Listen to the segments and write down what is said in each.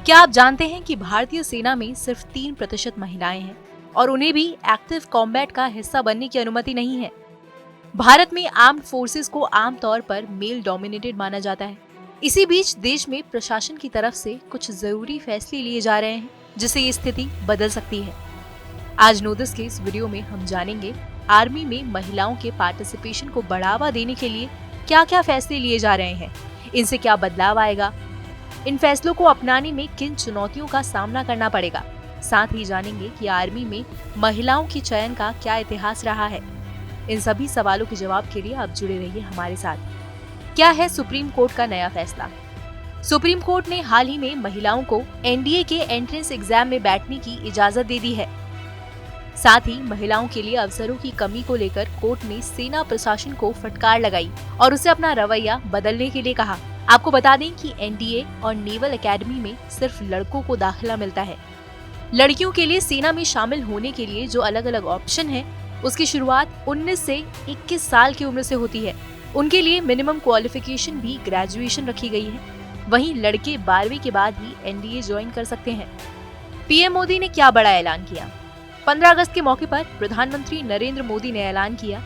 क्या आप जानते हैं कि भारतीय सेना में सिर्फ 3% महिलाएं हैं और उन्हें भी एक्टिव कॉम्बैट का हिस्सा बनने की अनुमति नहीं है। भारत में आर्म्ड फोर्सेस को आमतौर पर मेल डोमिनेटेड माना जाता है। इसी बीच देश में प्रशासन की तरफ से कुछ जरूरी फैसले लिए जा रहे हैं जिससे ये स्थिति बदल सकती है। आज नोदिस के इस वीडियो में हम जानेंगे आर्मी में महिलाओं के पार्टिसिपेशन को बढ़ावा देने के लिए क्या क्या फैसले लिए जा रहे हैं, इनसे क्या बदलाव आएगा, इन फैसलों को अपनाने में किन चुनौतियों का सामना करना पड़ेगा। साथ ही जानेंगे कि आर्मी में महिलाओं की चयन का क्या इतिहास रहा है। इन सभी सवालों के जवाब के लिए आप जुड़े रहिए हमारे साथ। क्या है सुप्रीम कोर्ट का नया फैसला? सुप्रीम कोर्ट ने हाल ही में महिलाओं को एनडीए के एंट्रेंस एग्जाम में बैठने की इजाजत दे दी है। साथ ही महिलाओं के लिए अवसरों की कमी को लेकर कोर्ट ने सेना प्रशासन को फटकार लगाई और उसे अपना रवैया बदलने के लिए कहा। आपको बता दें कि एनडीए और नेवल एकेडमी में सिर्फ लड़कों को दाखिला मिलता है। लड़कियों के लिए सेना में शामिल होने के लिए जो अलग अलग ऑप्शन है, उसकी शुरुआत 19 से 21 साल की उम्र से होती है। उनके लिए मिनिमम क्वालिफिकेशन भी ग्रेजुएशन रखी गई है। वहीं लड़के 12वीं के बाद ही एनडीए ज्वाइन कर सकते हैं। पीएम मोदी ने क्या बड़ा ऐलान किया? 15 अगस्त के मौके पर प्रधानमंत्री नरेंद्र मोदी ने ऐलान किया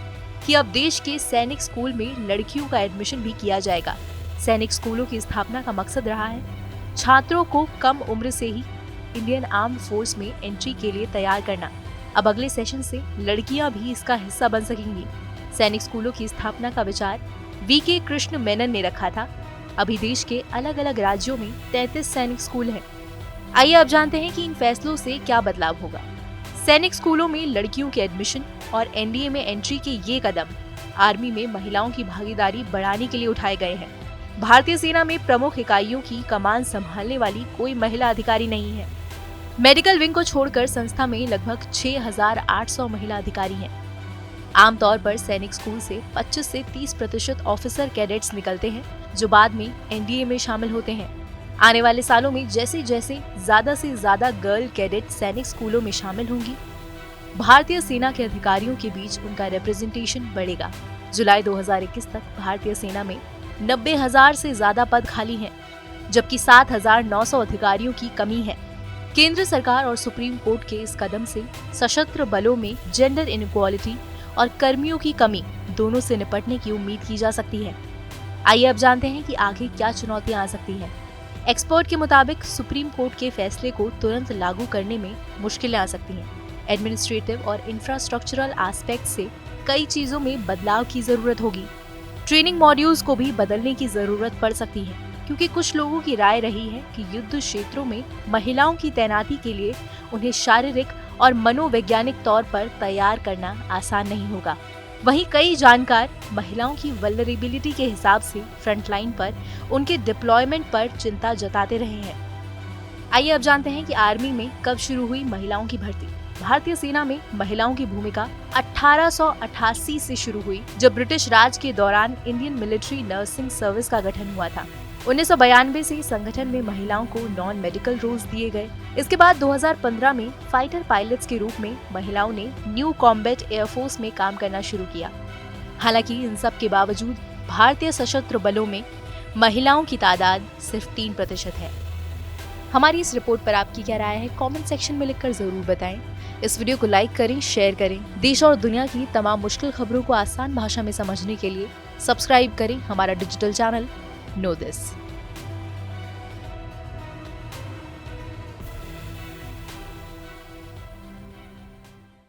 कि अब देश के सैनिक स्कूल में लड़कियों का एडमिशन भी किया जाएगा। सैनिक स्कूलों की स्थापना का मकसद रहा है छात्रों को कम उम्र से ही इंडियन आर्म्ड फोर्स में एंट्री के लिए तैयार करना। अब अगले सेशन से लड़कियां भी इसका हिस्सा बन सकेंगी। सैनिक स्कूलों की स्थापना का विचार वीके कृष्ण मेनन ने रखा था। अभी देश के अलग अलग राज्यों में 33 सैनिक स्कूल हैं। आइए अब जानते हैं कि इन फैसलों से क्या बदलाव होगा। सैनिक स्कूलों में लड़कियों के एडमिशन और एनडीए में एंट्री के ये कदम आर्मी में महिलाओं की भागीदारी बढ़ाने के लिए उठाए गए हैं। भारतीय सेना में प्रमुख इकाइयों की कमान संभालने वाली कोई महिला अधिकारी नहीं है। मेडिकल विंग को छोड़कर संस्था में लगभग 6,800 महिला अधिकारी हैं। आमतौर पर सैनिक स्कूल से 25 से 30% ऑफिसर कैडेट्स निकलते हैं जो बाद में एनडीए में शामिल होते हैं। आने वाले सालों में जैसे जैसे ज्यादा से ज्यादा गर्ल कैडेट सैनिक स्कूलों में शामिल होंगी, भारतीय सेना के अधिकारियों के बीच उनका रिप्रेजेंटेशन बढ़ेगा। जुलाई 2021 तक भारतीय सेना में 90,000 से ज्यादा पद खाली हैं, जबकि 7,900 अधिकारियों की कमी है। केंद्र सरकार और सुप्रीम कोर्ट के इस कदम से सशस्त्र बलों में जेंडर इनइक्वालिटी और कर्मियों की कमी दोनों से निपटने की उम्मीद की जा सकती है। आइए अब जानते हैं कि आगे क्या चुनौतियां आ सकती हैं। एक्सपर्ट के मुताबिक सुप्रीम कोर्ट के फैसले को तुरंत लागू करने में मुश्किलें आ सकती हैं। एडमिनिस्ट्रेटिव और इंफ्रास्ट्रक्चरल एस्पेक्ट से कई चीजों में बदलाव की जरूरत होगी। ट्रेनिंग मॉड्यूल्स को भी बदलने की जरूरत पड़ सकती है, क्योंकि कुछ लोगों की राय रही है कि युद्ध क्षेत्रों में महिलाओं की तैनाती के लिए उन्हें शारीरिक और मनोवैज्ञानिक तौर पर तैयार करना आसान नहीं होगा। वहीं कई जानकार महिलाओं की वल्नरेबिलिटी के हिसाब से फ्रंटलाइन पर उनके डिप्लॉयमेंट पर चिंता जताते रहे हैं। आइए अब जानते हैं कि आर्मी में कब शुरू हुई महिलाओं की भर्ती। भारतीय सेना में महिलाओं की भूमिका 1888 से शुरू हुई, जब ब्रिटिश राज के दौरान इंडियन मिलिट्री नर्सिंग सर्विस का गठन हुआ था। 1992 से संगठन में महिलाओं को नॉन मेडिकल रोल्स दिए गए। इसके बाद 2015 में फाइटर पायलट्स के रूप में महिलाओं ने न्यू कॉम्बैट एयरफोर्स में काम करना शुरू किया। हालांकि इन सब के बावजूद भारतीय सशस्त्र बलों में महिलाओं की तादाद सिर्फ 3% है। हमारी इस रिपोर्ट पर आपकी क्या राय है, कमेंट सेक्शन में लिखकर जरूर बताएं। इस वीडियो को लाइक करें, शेयर करें। देश और दुनिया की तमाम मुश्किल खबरों को आसान भाषा में समझने के लिए सब्सक्राइब करें हमारा डिजिटल चैनल नोदिस।